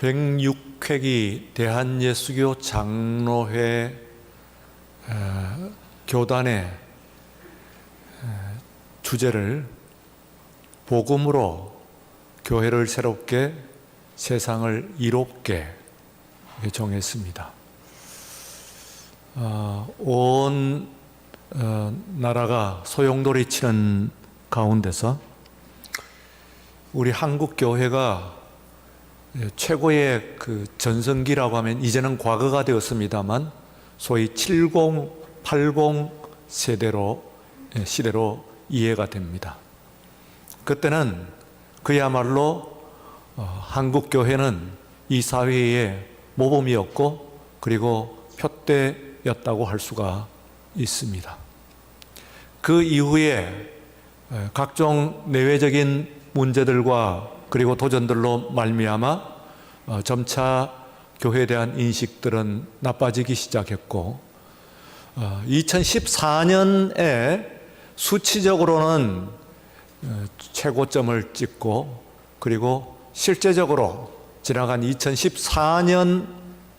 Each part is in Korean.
106회기 대한예수교 장로회 교단의 주제를 복음으로 교회를 새롭게 세상을 이롭게 정했습니다. 온 나라가 소용돌이 치는 가운데서 우리 한국 교회가 최고의 그 전성기라고 하면 이제는 과거가 되었습니다만 소위 70, 80 시대로 이해가 됩니다. 그때는 그야말로 한국 교회는 이 사회의 모범이었고 그리고 표대였다고 할 수가 있습니다. 그 이후에 각종 내외적인 문제들과 그리고 도전들로 말미암아 점차 교회에 대한 인식들은 나빠지기 시작했고 2014년에 수치적으로는 최고점을 찍고 그리고 실제적으로 지나간 2014년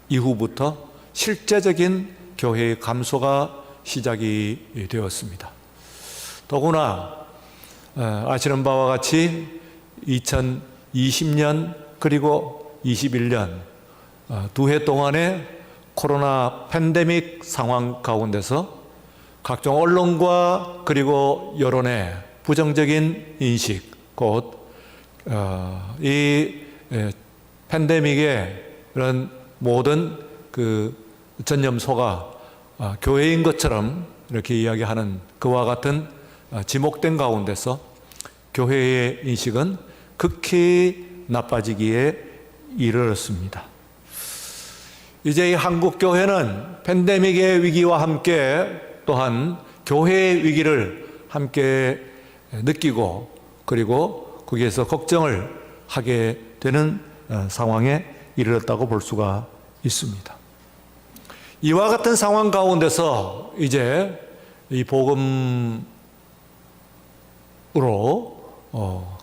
이후부터 실제적인 교회의 감소가 시작이 되었습니다. 더구나 아시는 바와 같이 2020년 그리고 21년 두 해 동안의 코로나 팬데믹 상황 가운데서 각종 언론과 그리고 여론의 부정적인 인식, 곧 이 팬데믹의 그런 모든 그 전념소가 교회인 것처럼 이렇게 이야기하는 그와 같은 지목된 가운데서 교회의 인식은 극히 나빠지기에 이르렀습니다. 이제 이 한국 교회는 팬데믹의 위기와 함께 또한 교회의 위기를 함께 느끼고 그리고 거기에서 걱정을 하게 되는 상황에 이르렀다고 볼 수가 있습니다. 이와 같은 상황 가운데서 이제 이 복음으로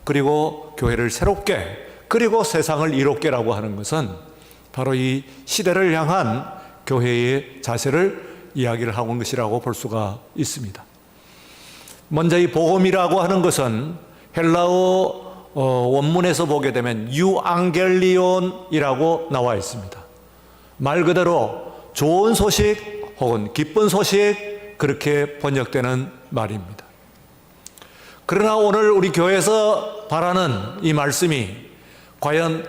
그리고 교회를 새롭게 그리고 세상을 이롭게라고 하는 것은 바로 이 시대를 향한 교회의 자세를 이야기를 하고 있는 것이라고 볼 수가 있습니다. 먼저 이 복음이라고 하는 것은 헬라어 원문에서 보게 되면 유앙겔리온이라고 나와 있습니다. 말 그대로 좋은 소식 혹은 기쁜 소식 그렇게 번역되는 말입니다. 그러나 오늘 우리 교회에서 바라는 이 말씀이 과연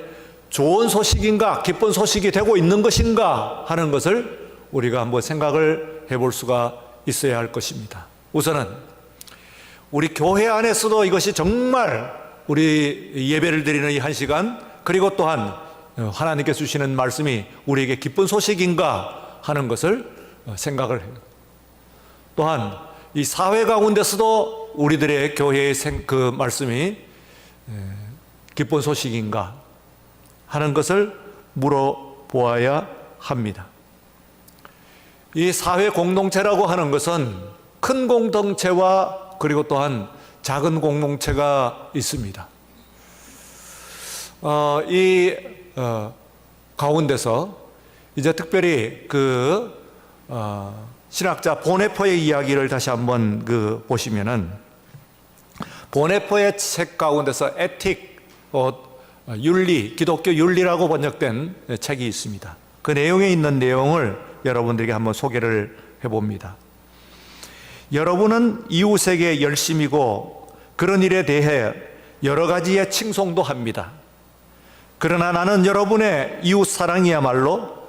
좋은 소식인가 기쁜 소식이 되고 있는 것인가 하는 것을 우리가 한번 생각을 해볼 수가 있어야 할 것입니다. 우선은 우리 교회 안에서도 이것이 정말 우리 예배를 드리는 이 한 시간 그리고 또한 하나님께서 주시는 말씀이 우리에게 기쁜 소식인가 하는 것을 생각을 해요. 또한 이 사회 가운데서도 우리들의 교회의 그 말씀이 기쁜 소식인가 하는 것을 물어보아야 합니다. 이 사회 공동체라고 하는 것은 큰 공동체와 그리고 또한 작은 공동체가 있습니다. 이 가운데서 이제 특별히 그 신학자 보네포의 이야기를 다시 한번 보시면은 보네포의 책 가운데서 에틱, 윤리, 기독교 윤리라고 번역된 책이 있습니다. 그 내용에 있는 내용을 여러분들에게 한번 소개를 해봅니다. 여러분은 이웃에게 열심이고 그런 일에 대해 여러 가지의 칭송도 합니다. 그러나 나는 여러분의 이웃 사랑이야말로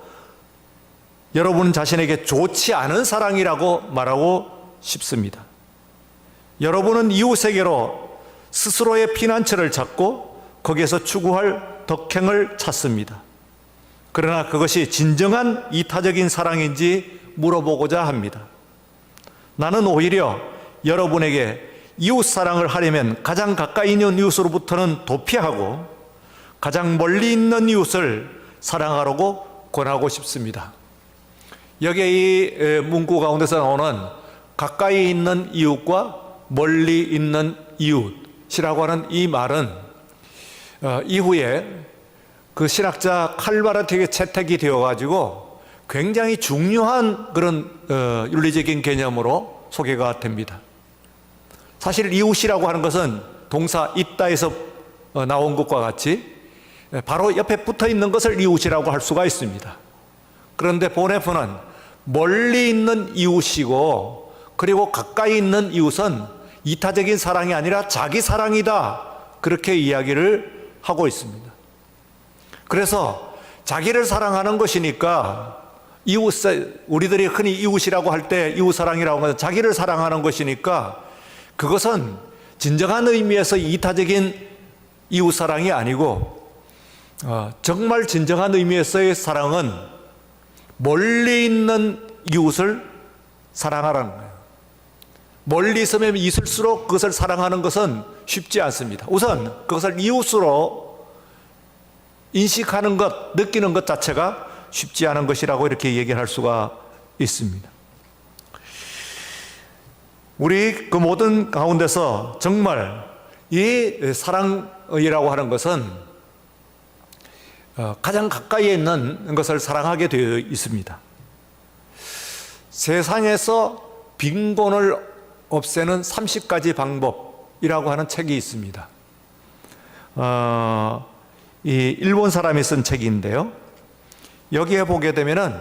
여러분 자신에게 좋지 않은 사랑이라고 말하고 싶습니다. 여러분은 이웃에게로 스스로의 피난처를 찾고 거기에서 추구할 덕행을 찾습니다. 그러나 그것이 진정한 이타적인 사랑인지 물어보고자 합니다. 나는 오히려 여러분에게 이웃 사랑을 하려면 가장 가까이 있는 이웃으로부터는 도피하고 가장 멀리 있는 이웃을 사랑하라고 권하고 싶습니다. 여기에 이 문구 가운데서 나오는 가까이 있는 이웃과 멀리 있는 이웃이라고 하는 이 말은 이후에 그 신학자 칼바르트에게 채택이 되어가지고 굉장히 중요한 그런 윤리적인 개념으로 소개가 됩니다. 사실 이웃이라고 하는 것은 동사 있다에서 나온 것과 같이 바로 옆에 붙어 있는 것을 이웃이라고 할 수가 있습니다. 그런데 보네프는 멀리 있는 이웃이고 그리고 가까이 있는 이웃은 이타적인 사랑이 아니라 자기 사랑이다, 그렇게 이야기를 하고 있습니다. 그래서 자기를 사랑하는 것이니까 우리들이 흔히 이웃이라고 할 때 이웃사랑이라고 하는 것은 자기를 사랑하는 것이니까 그것은 진정한 의미에서 이타적인 이웃사랑이 아니고 정말 진정한 의미에서의 사랑은 멀리 있는 이웃을 사랑하라는 거예요. 멀리 있으면 있을수록 그것을 사랑하는 것은 쉽지 않습니다. 우선 그것을 이웃으로 인식하는 것, 느끼는 것 자체가 쉽지 않은 것이라고 이렇게 얘기를 할 수가 있습니다. 우리 그 모든 가운데서 정말 이 사랑이라고 하는 것은 가장 가까이에 있는 것을 사랑하게 되어 있습니다. 세상에서 빈곤을 없애는 30가지 방법이라고 하는 책이 있습니다. 이 일본 사람이 쓴 책인데요. 여기에 보게 되면은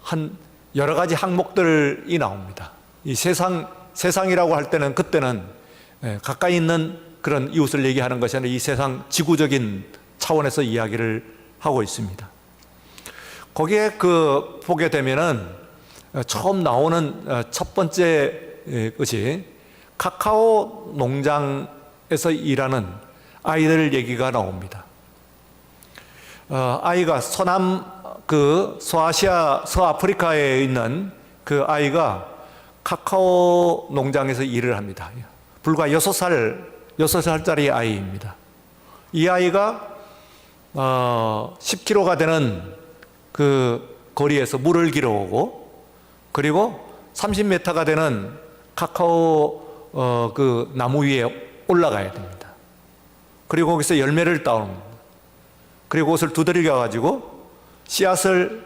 한 여러 가지 항목들이 나옵니다. 이 세상이라고 할 때는 그때는 가까이 있는 그런 이웃을 얘기하는 것이 아니라 이 세상 지구적인 차원에서 이야기를 하고 있습니다. 거기에 보게 되면은 처음 나오는 첫 번째 것이 카카오 농장에서 일하는 아이들 얘기가 나옵니다. 아이가 서아프리카에 있는 그 아이가 카카오 농장에서 일을 합니다. 불과 6살짜리 아이입니다. 이 아이가 10km가 되는 그 거리에서 물을 길어오고, 그리고 30m가 되는 카카오 그 나무 위에 올라가야 됩니다. 그리고 거기서 열매를 따옵니다. 그리고 그것을 두드려 가지고 씨앗을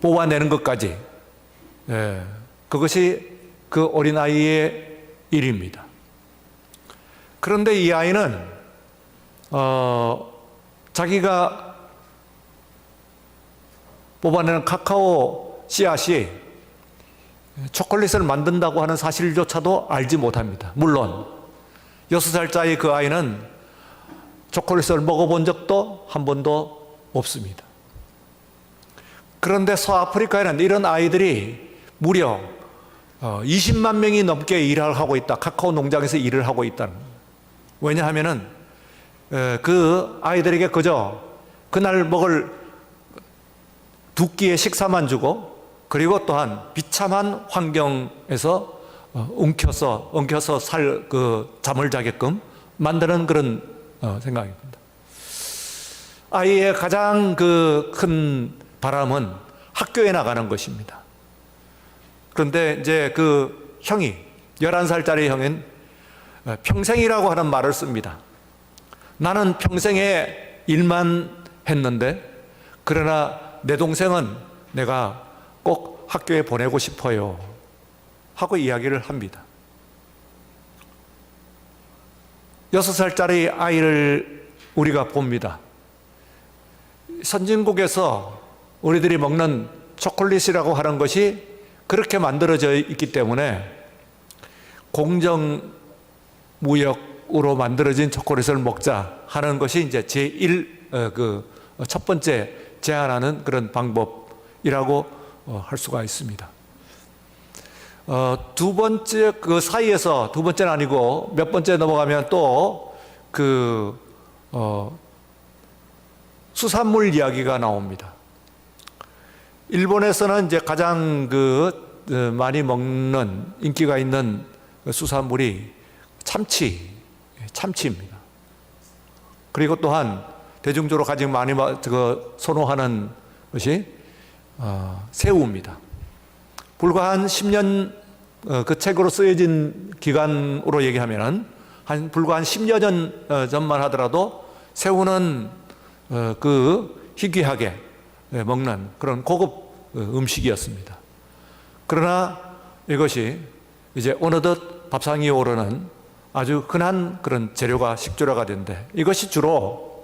뽑아내는 것까지, 그것이 그 어린아이의 일입니다. 그런데 이 아이는 자기가 뽑아내는 카카오 씨앗이 초콜릿을 만든다고 하는 사실조차도 알지 못합니다. 물론 6살짜리 그 아이는 초콜릿을 먹어본 적도 한 번도 없습니다. 그런데 서아프리카에는 이런 아이들이 무려 20만 명이 넘게 일을 하고 있다. 카카오 농장에서 일을 하고 있다는 거예요. 왜냐하면은 그 아이들에게 그저 그날 먹을 두 끼의 식사만 주고, 그리고 또한 비참한 환경에서 엉켜서 잠을 자게끔 만드는 그런 생각입니다. 아이의 가장 큰 바람은 학교에 나가는 것입니다. 그런데 이제 그 형이 11살짜리 형은 평생이라고 하는 말을 씁니다. 나는 평생에 일만 했는데, 그러나 내 동생은 내가 꼭 학교에 보내고 싶어요 하고 이야기를 합니다. 6살짜리 아이를 우리가 봅니다. 선진국에서 우리들이 먹는 초콜릿이라고 하는 것이 그렇게 만들어져 있기 때문에 공정무역으로 만들어진 초콜릿을 먹자 하는 것이 이제 첫 번째 제안하는 그런 방법이라고 할 수가 있습니다. 두 번째, 그 사이에서 두 번째는 아니고 몇 번째 넘어가면 또 수산물 이야기가 나옵니다. 일본에서는 이제 가장 많이 먹는 인기가 있는 수산물이 참치입니다. 그리고 또한 대중적으로 가장 많이 선호하는 것이 새우입니다. 불과 한 10년 그 책으로 쓰여진 기간으로 얘기하면 불과 한 10여 년 전만 하더라도 새우는 그 희귀하게 먹는 그런 고급 음식이었습니다. 그러나 이것이 이제 어느덧 밥상 위에 오르는 아주 흔한 그런 재료가 식재료가 된데, 이것이 주로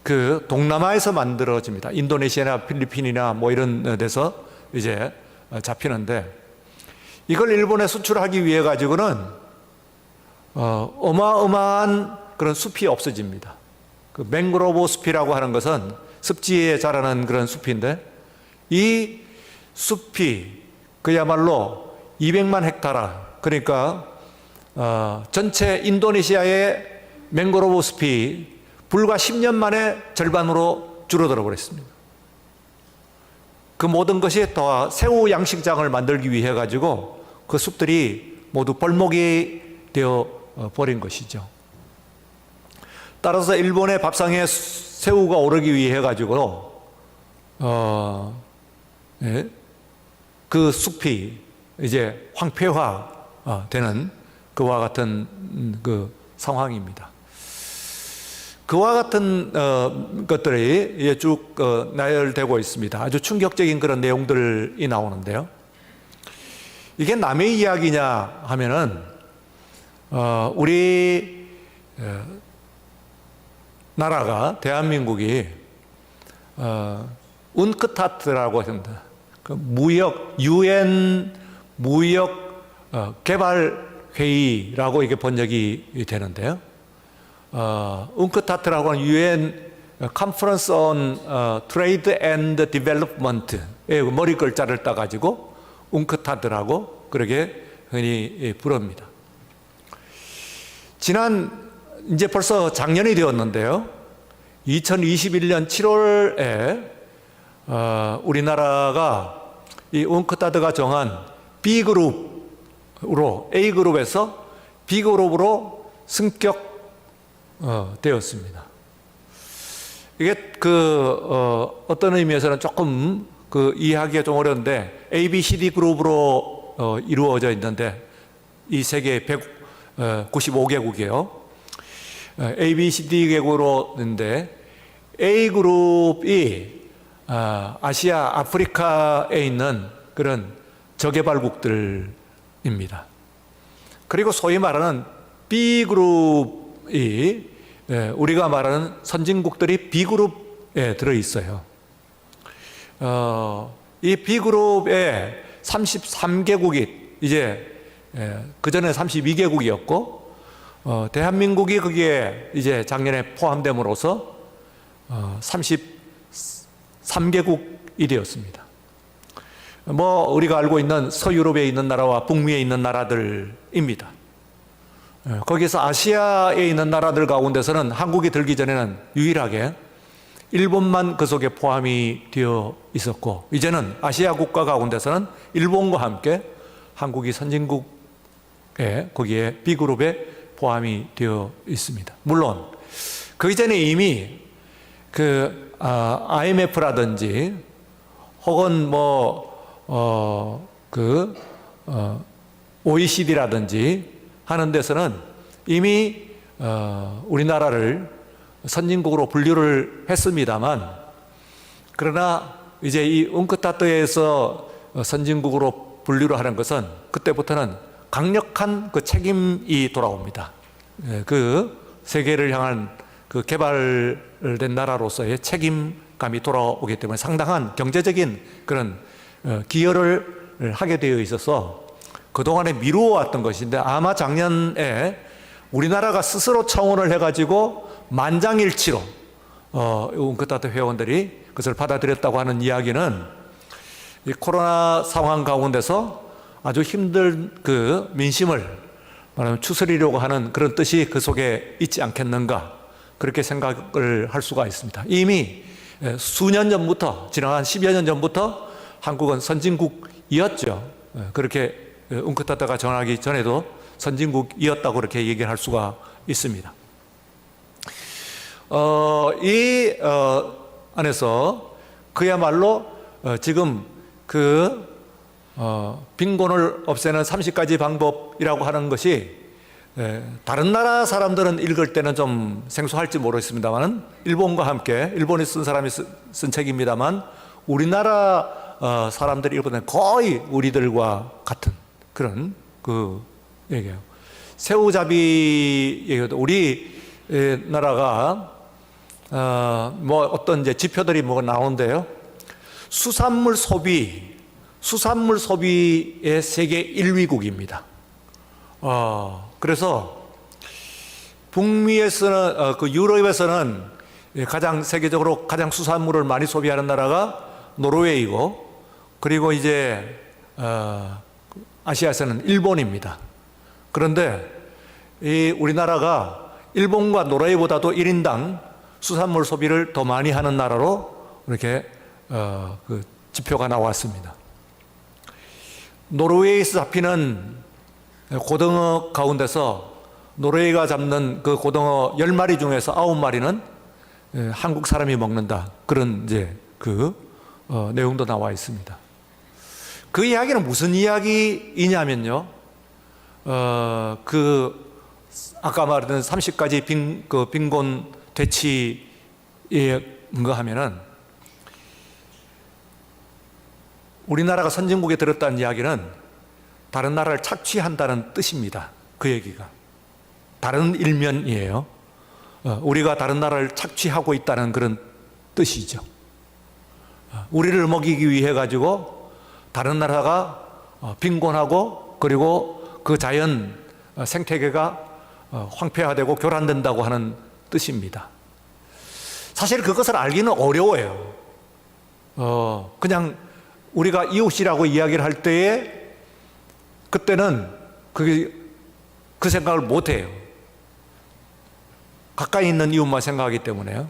그 동남아에서 만들어집니다. 인도네시아나 필리핀이나 뭐 이런 데서 이제 잡히는데, 이걸 일본에 수출하기 위해 가지고는 어마어마한 그런 숲이 없어집니다. 그 맹그로브 숲이라고 하는 것은 습지에 자라는 그런 숲인데, 이 숲이 그야말로 200만 헥타라, 그러니까 전체 인도네시아의 맹그로브 숲이 불과 10년 만에 절반으로 줄어들어 버렸습니다. 그 모든 것이 더 새우 양식장을 만들기 위해 가지고 그 숲들이 모두 벌목이 되어 버린 것이죠. 따라서 일본의 밥상에 새우가 오르기 위해 가지고 그 숲이 이제 황폐화 되는 그와 같은 그 상황입니다. 그와 같은 것들이 쭉 나열되고 있습니다. 아주 충격적인 그런 내용들이 나오는데요. 이게 남의 이야기냐 하면은 우리 나라가, 대한민국이 운크타트라고 합니다. 그 유엔 무역 개발 회의라고 이게 번역이 되는데요. 운크타트라고 하는 UN Conference on Trade and Development의 머리 글자를 따가지고 운크타트라고 그렇게 흔히 부릅니다. 이제 벌써 작년이 되었는데요. 2021년 7월에 우리나라가 이 운크타드가 정한 B그룹으로, A그룹에서 B그룹으로 승격 되었습니다. 이게 어떤 의미에서는 조금 이해하기가 좀 어려운데, ABCD 그룹으로 이루어져 있는데, 이 세계 195개국이에요. ABCD 개국으로 있는데, A그룹이 아시아, 아프리카에 있는 그런 저개발국들입니다. 그리고 소위 말하는 B그룹이 우리가 말하는 선진국들이 B그룹에 들어있어요. 이 B그룹에 33개국이 이제 그전에 32개국이었고 대한민국이 거기에 이제 작년에 포함됨으로써 33개국이 되었습니다. 뭐 우리가 알고 있는 서유럽에 있는 나라와 북미에 있는 나라들입니다. 거기서 아시아에 있는 나라들 가운데서는 한국이 들기 전에는 유일하게 일본만 그 속에 포함이 되어 있었고, 이제는 아시아 국가 가운데서는 일본과 함께 한국이 선진국에 거기에 B그룹에 포함이 되어 있습니다. 물론 그 이전에 이미 IMF라든지 혹은 OECD라든지 하는 데서는 이미 우리나라를 선진국으로 분류를 했습니다만, 그러나 이제 이 운크타트에서 선진국으로 분류를 하는 것은 그때부터는 강력한 그 책임이 돌아옵니다. 그 세계를 향한 그 개발된 나라로서의 책임감이 돌아오기 때문에 상당한 경제적인 그런 기여를 하게 되어 있어서 그동안에 미루어왔던 것인데, 아마 작년에 우리나라가 스스로 청원을 해가지고 만장일치로 운크타트 회원들이 그것을 받아들였다고 하는 이야기는 이 코로나 상황 가운데서 아주 힘든 그 민심을 말하면 추스리려고 하는 그런 뜻이 그 속에 있지 않겠는가, 그렇게 생각을 할 수가 있습니다. 이미 수년 전부터, 지난 한 10여 년 전부터 한국은 선진국이었죠. 그렇게 운크타트가 정하기 전에도 선진국이었다고 그렇게 얘기를 할 수가 있습니다. 이 안에서 그야말로 지금 빈곤을 없애는 30가지 방법이라고 하는 것이 다른 나라 사람들은 읽을 때는 좀 생소할지 모르겠습니다만 일본과 함께 일본이 쓴 사람이 쓴 책입니다만 우리나라 사람들이 읽을 때는 거의 우리들과 같은 그런 그 얘기예요. 새우잡이 얘기도 우리 나라가 뭐 어떤 이제 지표들이 뭐가 나오는데요. 수산물 소비의 세계 1위국입니다. 그래서 북미에서는 그 유럽에서는 가장 세계적으로 가장 수산물을 많이 소비하는 나라가 노르웨이고 그리고 이제 아시아에서는 일본입니다. 그런데 이 우리나라가 일본과 노르웨이보다도 1인당 수산물 소비를 더 많이 하는 나라로 이렇게 그 지표가 나왔습니다. 노르웨이에서 잡히는 고등어 가운데서 노르웨이가 잡는 그 고등어 10마리 중에서 9마리는 한국 사람이 먹는다. 그런 이제 그 내용도 나와 있습니다. 그 이야기는 무슨 이야기이냐면요. 그 아까 말했던 30가지 빈곤 퇴치에 근거하면은 우리나라가 선진국에 들었다는 이야기는 다른 나라를 착취한다는 뜻입니다. 그 얘기가 다른 일면이에요. 우리가 다른 나라를 착취하고 있다는 그런 뜻이죠. 우리를 먹이기 위해 가지고 다른 나라가 빈곤하고 그리고 그 자연 생태계가 황폐화되고 교란된다고 하는 뜻입니다. 사실 그것을 알기는 어려워요. 그냥 우리가 이웃이라고 이야기를 할 때에 그때는 그 생각을 못 해요. 가까이 있는 이웃만 생각하기 때문에요.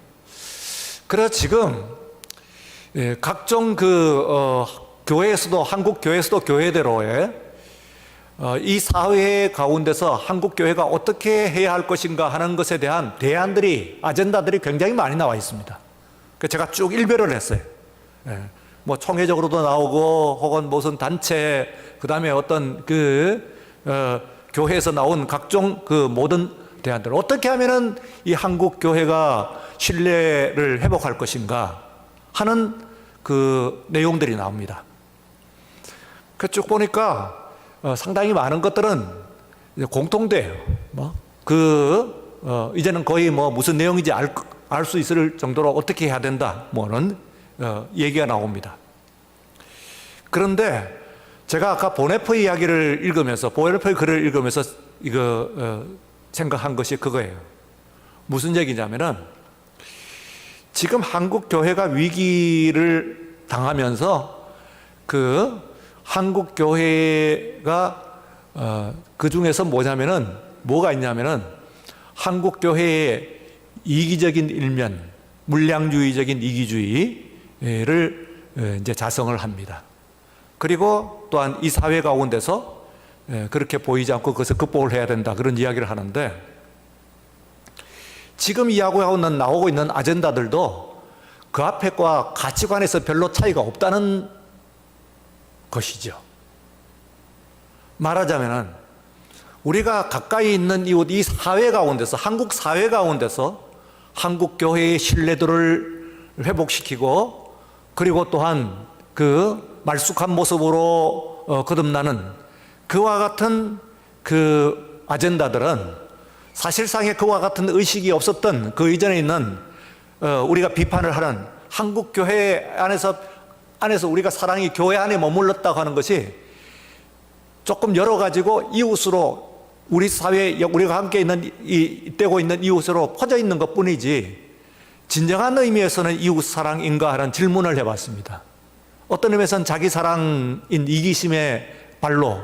그래서 지금 각종 교회에서도 한국 교회에서도 교회대로의 이 사회 가운데서 한국 교회가 어떻게 해야 할 것인가 하는 것에 대한 대안들이 아젠다들이 굉장히 많이 나와 있습니다. 제가 쭉 일별을 했어요. 뭐 총회적으로도 나오고 혹은 무슨 단체 그다음에 어떤 교회에서 나온 각종 그 모든 대안들 어떻게 하면은 이 한국 교회가 신뢰를 회복할 것인가 하는 그 내용들이 나옵니다. 쭉 보니까 상당히 많은 것들은 공통돼요. 이제는 거의 뭐 무슨 내용인지 알 수 있을 정도로 어떻게 해야 된다 뭐는 얘기가 나옵니다. 그런데 제가 아까 보네포의 이야기를 읽으면서 보네포의 글을 읽으면서 생각한 것이 그거예요. 무슨 얘기냐면은 지금 한국 교회가 위기를 당하면서 그 한국 교회가 그 중에서 뭐가 있냐면은 한국 교회의 이기적인 일면, 물량주의적인 이기주의를 이제 자성을 합니다. 그리고 또한 이 사회 가운데서 그렇게 보이지 않고 그것을 극복을 해야 된다 그런 이야기를 하는데 지금 나오고 있는 아젠다들도 그 앞에과 가치관에서 별로 차이가 없다는 것이죠. 말하자면은 우리가 가까이 있는 이웃 이 사회 가운데서 한국 사회 가운데서 한국 교회의 신뢰도를 회복시키고 그리고 또한 그 말쑥한 모습으로 거듭나는 그와 같은 그 아젠다들은 사실상의 그와 같은 의식이 없었던 그 이전에 있는 우리가 비판을 하는 한국 교회 안에서 우리가 사랑이 교회 안에 머물렀다고 하는 것이 조금 열어가지고 이웃으로 우리 사회에 우리가 함께 떼고 있는 이웃으로 퍼져 있는 것 뿐이지 진정한 의미에서는 이웃 사랑인가 하는 질문을 해봤습니다. 어떤 의미에서는 자기 사랑인 이기심의 발로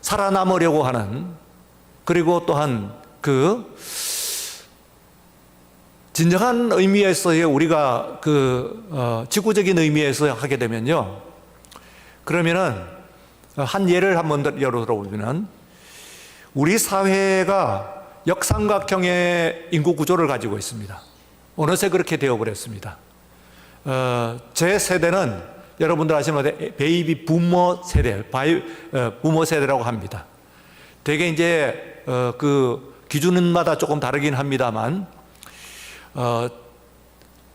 살아남으려고 하는 그리고 또한 그 진정한 의미에서의 우리가 지구적인 의미에서 하게 되면요. 그러면은 한 예를 한번 들어보면 우리 사회가 역삼각형의 인구 구조를 가지고 있습니다. 어느새 그렇게 되어버렸습니다. 제 세대는 여러분들 아시는 베이비 부모 세대라고 합니다. 되게 이제 그 기준마다 조금 다르긴 합니다만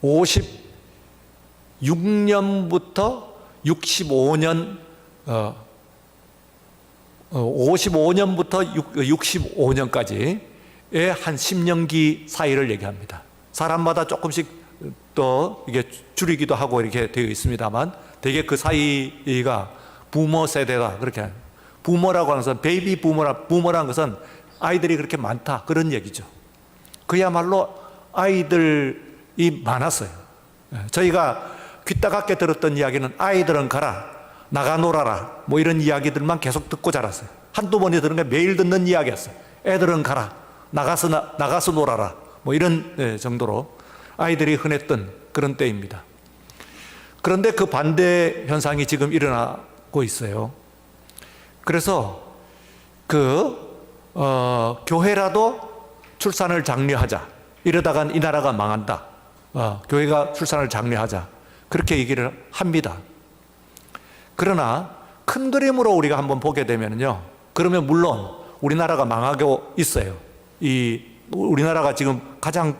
56년부터 65년 55년부터 65년까지의 한 10년기 사이를 얘기합니다. 사람마다 조금씩 또 이게 줄이기도 하고 이렇게 되어 있습니다만 대개 그 사이가 부모 세대다 그렇게. 부모라고 하는 것은 베이비 부모라는 것은 아이들이 그렇게 많다 그런 얘기죠. 그야말로 아이들이 많았어요. 저희가 귀따갑게 들었던 이야기는 아이들은 가라, 나가 놀아라 뭐 이런 이야기들만 계속 듣고 자랐어요. 한두 번에 들은 게 매일 듣는 이야기였어요. 애들은 가라, 나가서 놀아라 뭐 이런 정도로 아이들이 흔했던 그런 때입니다. 그런데 그 반대 현상이 지금 일어나고 있어요. 그래서 교회라도 출산을 장려하자. 이러다간 이 나라가 망한다. 교회가 출산을 장려하자. 그렇게 얘기를 합니다. 그러나 큰 그림으로 우리가 한번 보게 되면요. 그러면 물론 우리나라가 망하고 있어요. 우리나라가 지금 가장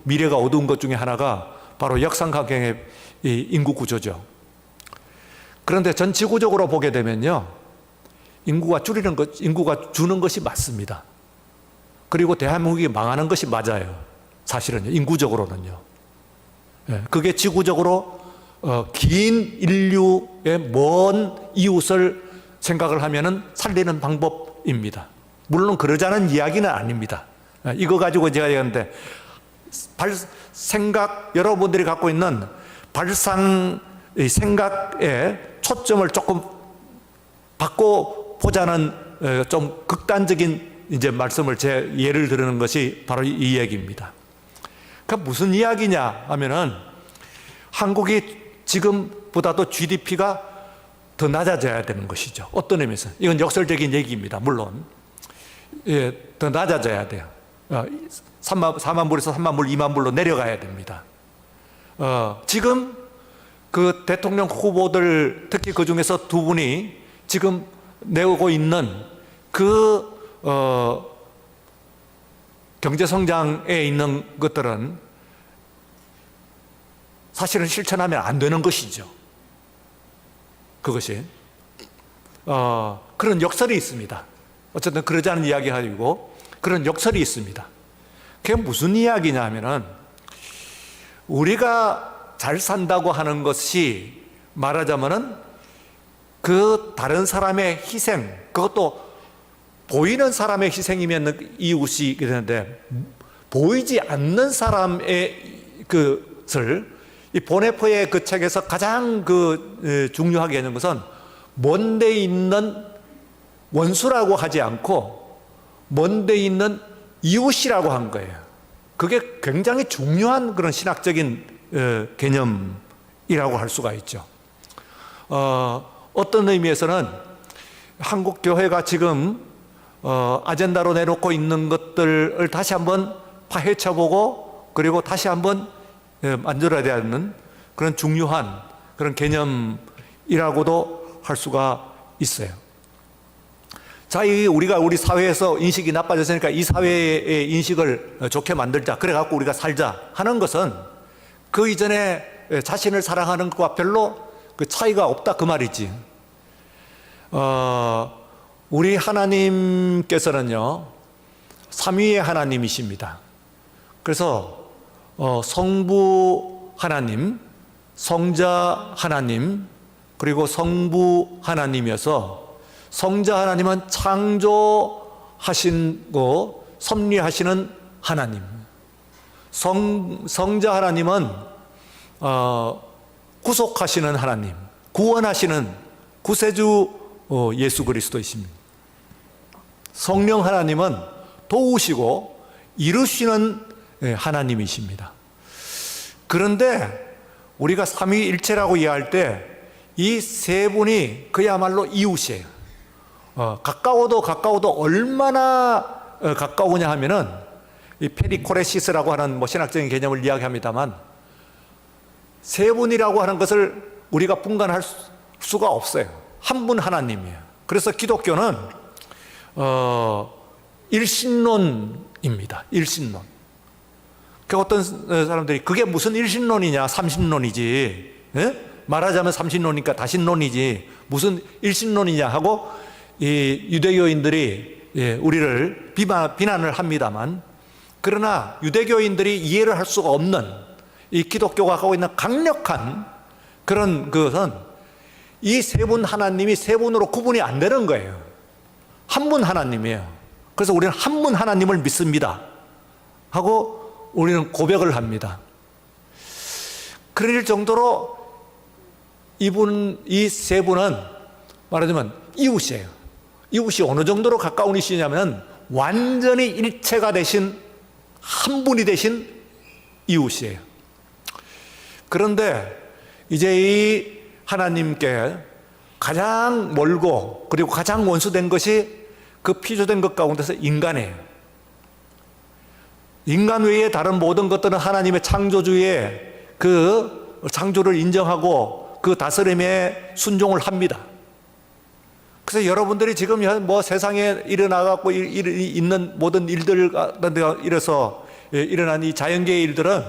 미래가 어두운 것 중에 하나가 바로 역삼각형의 인구 구조죠. 그런데 전 지구적으로 보게 되면요. 인구가 주는 것이 맞습니다. 그리고 대한민국이 망하는 것이 맞아요. 사실은요. 인구적으로는요. 그게 지구적으로 긴 인류의 먼 이웃을 생각을 하면은 살리는 방법입니다. 물론 그러자는 이야기는 아닙니다. 이거 가지고 제가 얘기하는데 여러분들이 갖고 있는 생각의 초점을 조금 바꿔보자는 좀 극단적인 이제 말씀을 예를 들는 것이 바로 이 얘기입니다. 그러니까 무슨 이야기냐 하면은 한국이 지금보다도 GDP가 더 낮아져야 되는 것이죠. 어떤 의미에서. 이건 역설적인 얘기입니다. 물론. 더 낮아져야 돼요. 4만 불에서 3만 불, 2만 불로 내려가야 됩니다. 지금 그 대통령 후보들 특히 그 중에서 두 분이 지금 내오고 있는 경제 성장에 있는 것들은 사실은 실천하면 안 되는 것이죠. 그것이 그런 역설이 있습니다. 어쨌든 그러지 않은 이야기 가지고 그런 역설이 있습니다. 그게 무슨 이야기냐 하면은 우리가 잘 산다고 하는 것이 말하자면은 그 다른 사람의 희생, 그것도 보이는 사람의 희생이면 이웃이 되는데 보이지 않는 사람의 것을 이 보네포의 그 책에서 가장 중요하게 하는 것은 먼데 있는 원수라고 하지 않고 먼데 있는 이웃이라고 한 거예요. 그게 굉장히 중요한 그런 신학적인 개념이라고 할 수가 있죠. 어떤 의미에서는 한국 교회가 지금 아젠다로 내놓고 있는 것들을 다시 한번 파헤쳐보고 그리고 다시 한번 만들어야 되는 그런 중요한 그런 개념이라고도 할 수가 있어요. 자, 우리 사회에서 인식이 나빠졌으니까 이 사회의 인식을 좋게 만들자. 그래갖고 우리가 살자 하는 것은 그 이전에 자신을 사랑하는 것과 별로 그 차이가 없다 그 말이지. 우리 하나님께서는요, 삼위의 하나님이십니다. 그래서 성부 하나님, 성자 하나님, 그리고 성부 하나님이어서 성자 하나님은 창조하시고 섭리하시는 하나님, 성자 하나님은 구속하시는 하나님, 구원하시는 구세주 예수 그리스도이십니다. 성령 하나님은 도우시고 이루시는 하나님이십니다. 그런데 우리가 삼위일체라고 이해할 때 이 세 분이 그야말로 이웃이에요. 가까워도 얼마나 가까우냐 하면은 이 페리코레시스라고 하는 신학적인 개념을 이야기합니다만 세 분이라고 하는 것을 우리가 분간할 수가 없어요. 한 분 하나님이에요. 그래서 기독교는 일신론입니다. 일신론. 그 어떤 사람들이 그게 무슨 일신론이냐, 삼신론이지. 예? 말하자면 삼신론이니까 다신론이지 무슨 일신론이냐 하고 이 유대교인들이 우리를 비난을 합니다만, 그러나 유대교인들이 이해를 할 수가 없는 이 기독교가 갖고 있는 강력한 그런 것은 이 세 분 하나님이 세 분으로 구분이 안 되는 거예요. 한 분 하나님이에요. 그래서 우리는 한 분 하나님을 믿습니다 하고 우리는 고백을 합니다. 그럴 정도로 이 세 분은 말하자면 이웃이에요. 이웃이 어느 정도로 가까운 이웃이냐면 완전히 일체가 되신 한 분이 되신 이웃이에요. 그런데 이제 이 하나님께 가장 멀고 그리고 가장 원수된 것이 그 피조된 것 가운데서 인간이에요. 인간 외에 다른 모든 것들은 하나님의 창조주의 그 창조를 인정하고 그 다스림에 순종을 합니다. 그래서 여러분들이 지금 뭐 세상에 일어나갖고 있는 모든 일들 이래서 일어난 이 자연계의 일들은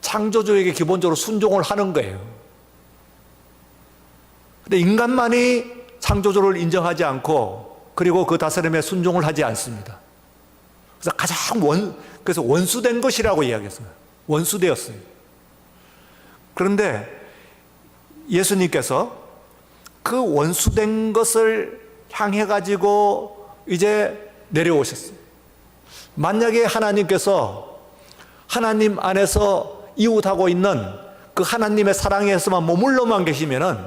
창조주에게 기본적으로 순종을 하는 거예요. 근데 인간만이 창조주를 인정하지 않고 그리고 그 다스림에 순종을 하지 않습니다. 그래서 그래서 원수된 것이라고 이야기했어요. 원수되었어요. 그런데 예수님께서 그 원수된 것을 향해 가지고 이제 내려오셨어요. 만약에 하나님께서 하나님 안에서 이웃하고 있는 그 하나님의 사랑에서만 머물러만 계시면은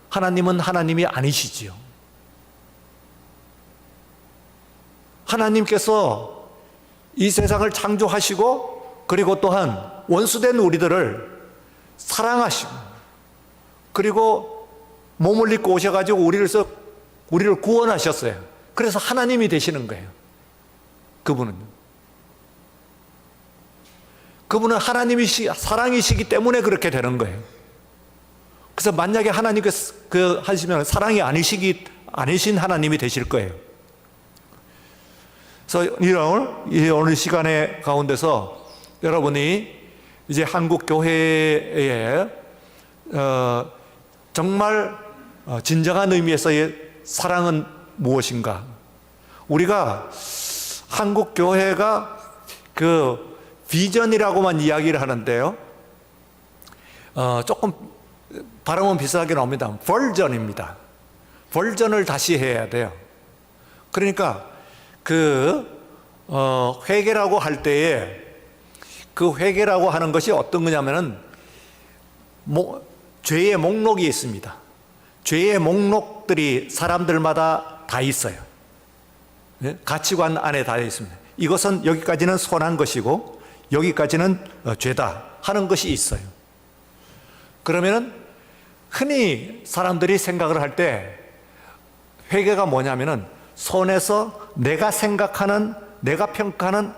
하나님은 하나님이 아니시지요. 하나님께서 이 세상을 창조하시고 그리고 또한 원수된 우리들을 사랑하시고 그리고 몸을 입고 오셔가지고 우리를 구원하셨어요. 그래서 하나님이 되시는 거예요. 그분은 하나님이 사랑이시기 때문에 그렇게 되는 거예요. 그래서 만약에 하나님께서 하시면 사랑이 아니신 하나님이 되실 거예요. 그래서 오늘 시간의 가운데서 여러분이 이제 한국 교회에 정말 진정한 의미에서의 사랑은 무엇인가? 우리가 한국 교회가 그 비전이라고만 이야기를 하는데요. 조금 발음은 비슷하게 나옵니다. 버전입니다. 버전을 다시 해야 돼요. 그러니까 회개라고 할 때에 그 회개라고 하는 것이 어떤 거냐면은 죄의 목록이 있습니다. 죄의 목록들이 사람들마다 다 있어요. 가치관 안에 다 있습니다. 이것은 여기까지는 선한 것이고 여기까지는 죄다 하는 것이 있어요. 그러면은 흔히 사람들이 생각을 할 때 회개가 뭐냐면은 선에서 내가 생각하는, 내가 평가하는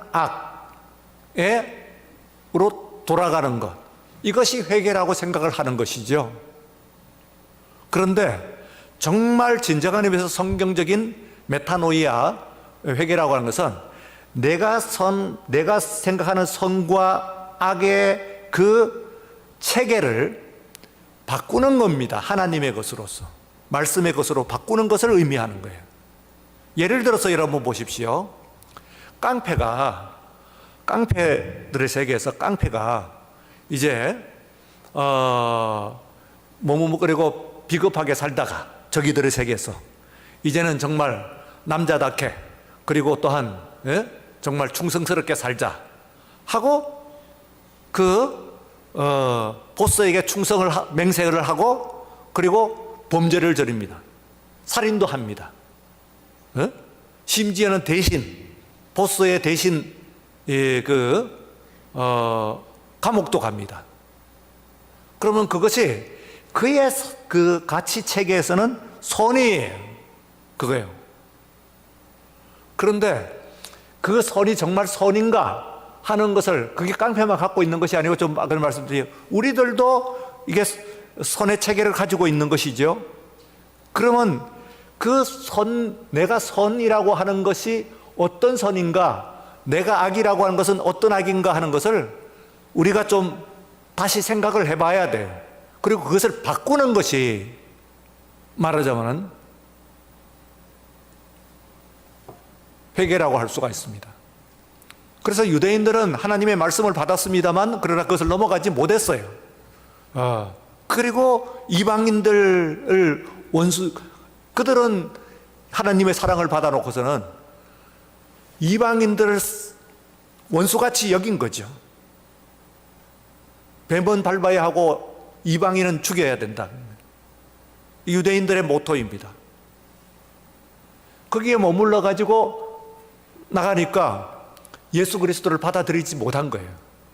악으로 돌아가는 것, 이것이 회개라고 생각을 하는 것이죠. 그런데 정말 진정한 의미에서 성경적인 메타노이아 회개라고 하는 것은 내가 생각하는 선과 악의 그 체계를 바꾸는 겁니다. 하나님의 것으로서, 말씀의 것으로 바꾸는 것을 의미하는 거예요. 예를 들어서 여러분 보십시오. 깡패들의 세계에서 깡패가 이제 머뭇거리고 비겁하게 살다가 저기들의 세계에서 이제는 정말 남자답게 그리고 또한 정말 충성스럽게 살자 하고 보스에게 맹세를 하고 그리고 범죄를 저립니다. 살인도 합니다. 심지어는 보스의 대신 감옥도 갑니다. 그러면 그것이 그의 그 가치 체계에서는 선이에요. 그거예요. 그런데 그 선이 정말 선인가 하는 것을 그게 깡패만 갖고 있는 것이 아니고 좀 아까 말씀드린 우리들도 이게 선의 체계를 가지고 있는 것이죠. 그러면 내가 선이라고 하는 것이 어떤 선인가, 내가 악이라고 하는 것은 어떤 악인가 하는 것을 우리가 좀 다시 생각을 해봐야 돼요. 그리고 그것을 바꾸는 것이 말하자면 회개라고 할 수가 있습니다. 그래서 유대인들은 하나님의 말씀을 받았습니다만 그러나 그것을 넘어가지 못했어요. 그리고 이방인들을 그들은 하나님의 사랑을 받아놓고서는 이방인들을 원수같이 여긴 거죠. 뱀은 밟아야 하고 이방인은 죽여야 된다. 유대인들의 모토입니다. 거기에 머물러 가지고 나가니까 예수 그리스도를 받아들이지 못한 거예요.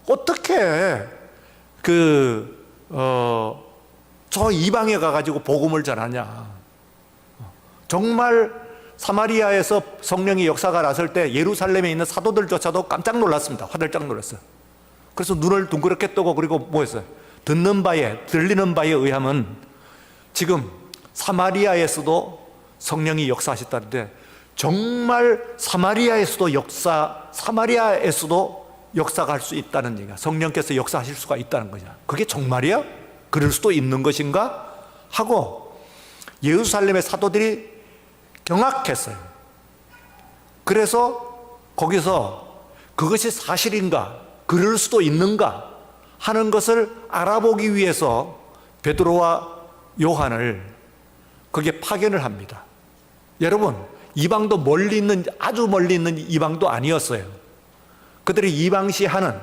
어떻게 저 이방에 가가지고 복음을 전하냐. 정말 사마리아에서 성령의 역사가 났을 때 예루살렘에 있는 사도들조차도 깜짝 놀랐습니다. 화들짝 놀랐어요. 그래서 눈을 둥그렇게 뜨고 그리고 뭐 했어요? 들리는 바에 의하면 지금 사마리아에서도 성령이 역사하셨다는데 정말 사마리아에서도 역사가 할 수 있다는 얘기야. 성령께서 역사하실 수가 있다는 거냐. 그게 정말이야? 그럴 수도 있는 것인가? 하고 예루살렘의 사도들이 경악했어요. 그래서 거기서 그것이 사실인가? 그럴 수도 있는가? 하는 것을 알아보기 위해서 베드로와 요한을 거기에 파견을 합니다. 여러분, 이방도 아주 멀리 있는 이방도 아니었어요. 그들이 이방시하는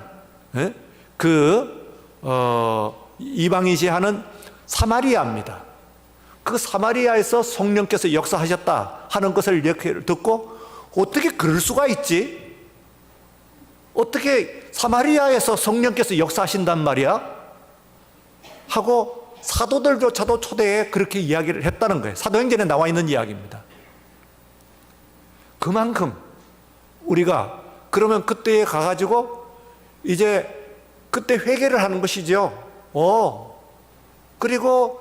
이방인시하는 사마리아입니다. 그 사마리아에서 성령께서 역사하셨다 하는 것을 이렇게 듣고 어떻게 그럴 수가 있지? 어떻게 사마리아에서 성령께서 역사하신단 말이야? 하고 사도들조차도 초대에 그렇게 이야기를 했다는 거예요. 사도행전에 나와 있는 이야기입니다. 그만큼 우리가 그러면 그때에 가가지고 이제 그때 회개를 하는 것이죠. 그리고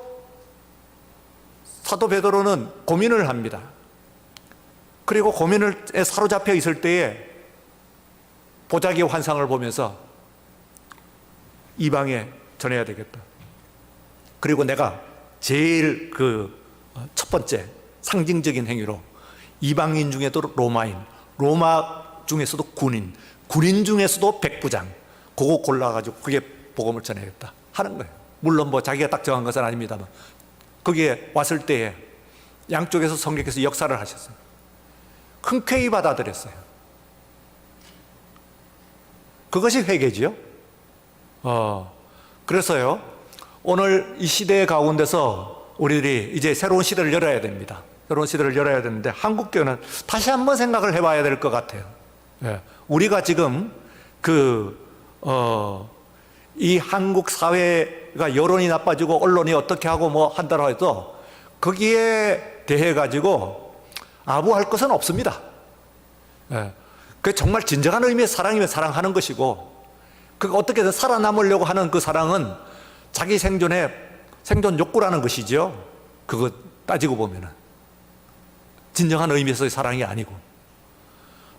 사도 베드로는 고민을 합니다. 그리고 고민에 사로잡혀 있을 때에 보자기의 환상을 보면서 이방에 전해야 되겠다. 그리고 내가 제일 첫 번째 상징적인 행위로 이방인 중에도 로마인, 로마 중에서도 군인 중에서도 백부장, 그거 골라가지고 그게 복음을 전해야겠다 하는 거예요. 물론 뭐 자기가 딱 정한 것은 아닙니다만 거기에 왔을 때에 양쪽에서 성령께서 역사를 하셨어요. 흔쾌히 받아들였어요. 그것이 회개지요. 그래서요, 오늘 이 시대 가운데서 우리들이 이제 새로운 시대를 열어야 됩니다. 새로운 시대를 열어야 되는데 한국교회는 다시 한번 생각을 해봐야 될 것 같아요. 우리가 지금 이 한국 사회가 여론이 나빠지고 언론이 어떻게 하고 뭐 한다고 해도 거기에 대해 가지고 아부할 것은 없습니다. 그 정말 진정한 의미의 사랑이면 사랑하는 것이고, 그 어떻게든 살아남으려고 하는 그 사랑은 자기 생존 욕구라는 것이죠. 그거 따지고 보면은 진정한 의미에서의 사랑이 아니고,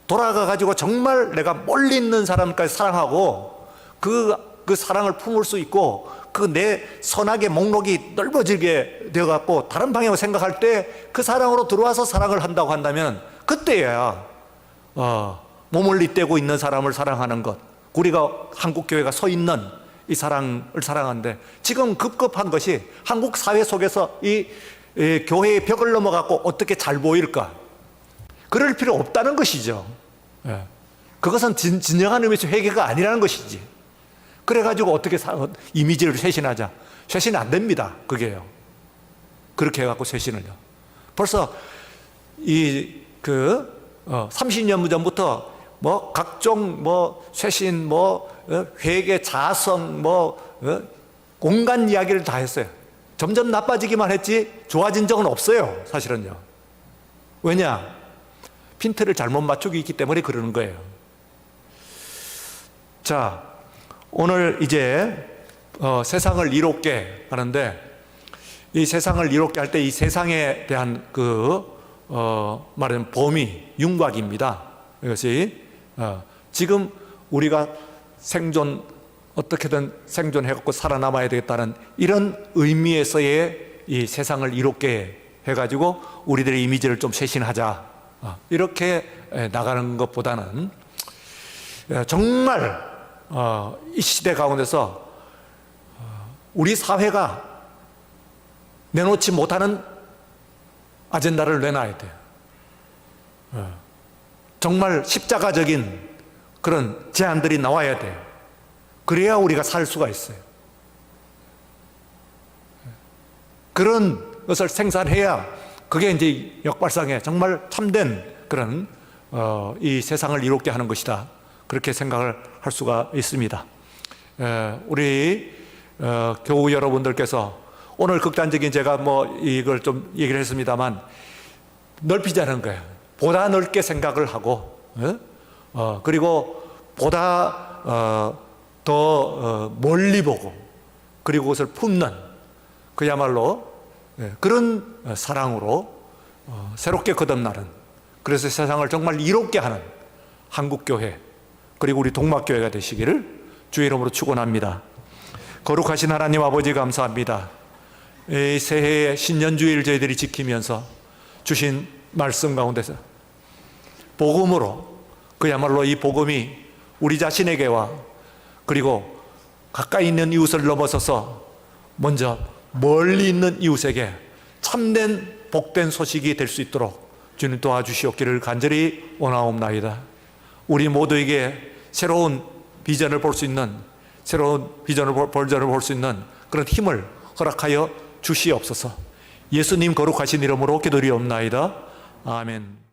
돌아가 가지고 정말 내가 멀리 있는 사람까지 사랑하고 그 사랑을 품을 수 있고 그 내 선악의 목록이 넓어지게 되어 갖고 다른 방향으로 생각할 때 그 사랑으로 들어와서 사랑을 한다고 한다면 그때야 몸을 잇대고 있는 사람을 사랑하는 것, 우리가 한국교회가 서 있는 이 사랑을 사랑하는데, 지금 급급한 것이 한국 사회 속에서 이 교회의 벽을 넘어가고 어떻게 잘 보일까, 그럴 필요 없다는 것이죠. 그것은 진정한 의미에서 회개가 아니라는 것이지. 그래가지고 어떻게 이미지를 쇄신하자. 쇄신 안 됩니다. 그게요. 그렇게 해갖고 쇄신을요. 벌써 30년 전부터 뭐 각종 쇄신 회개 자성 온갖 이야기를 다 했어요. 점점 나빠지기만 했지 좋아진 적은 없어요. 사실은요. 왜냐? 핀트를 잘못 맞추고 있기 때문에 그러는 거예요. 자, 오늘 이제 세상을 이롭게 하는데, 이 세상을 이롭게 할 때 이 세상에 대한 말하는 범위, 윤곽입니다. 이것이 지금 우리가 어떻게든 생존해갖고 살아남아야 되겠다는 이런 의미에서의 이 세상을 이롭게 해가지고 우리들의 이미지를 좀 쇄신하자, 이렇게 나가는 것보다는 정말 이 시대 가운데서 우리 사회가 내놓지 못하는 아젠다를 내놔야 돼요. 정말 십자가적인 그런 제안들이 나와야 돼요. 그래야 우리가 살 수가 있어요. 그런 것을 생산해야 그게 이제 역발상에 정말 참된 그런 이 세상을 이롭게 하는 것이다, 그렇게 생각을 할 수가 있습니다. 우리 교우 여러분들께서 오늘 극단적인 제가 이걸 좀 얘기를 했습니다만 넓히자는 거예요. 보다 넓게 생각을 하고 그리고 보다 더 멀리 보고 그리고 그것을 품는 그야말로 그런 사랑으로 새롭게 거듭나는, 그래서 세상을 정말 이롭게 하는 한국교회 그리고 우리 동막교회가 되시기를 주의 이름으로 축원합니다. 거룩하신 하나님 아버지 감사합니다. 이 새해의 신년주일 저희들이 지키면서 주신 말씀 가운데서 복음으로 그야말로 이 복음이 우리 자신에게와 그리고 가까이 있는 이웃을 넘어서서 먼저 멀리 있는 이웃에게 참된 복된 소식이 될 수 있도록 주님 도와주시옵기를 간절히 원하옵나이다. 우리 모두에게 새로운 비전을 볼 수 있는, 새로운 비전을 볼 수 있는 그런 힘을 허락하여 주시옵소서. 예수님 거룩하신 이름으로 기도리옵나이다. 아멘.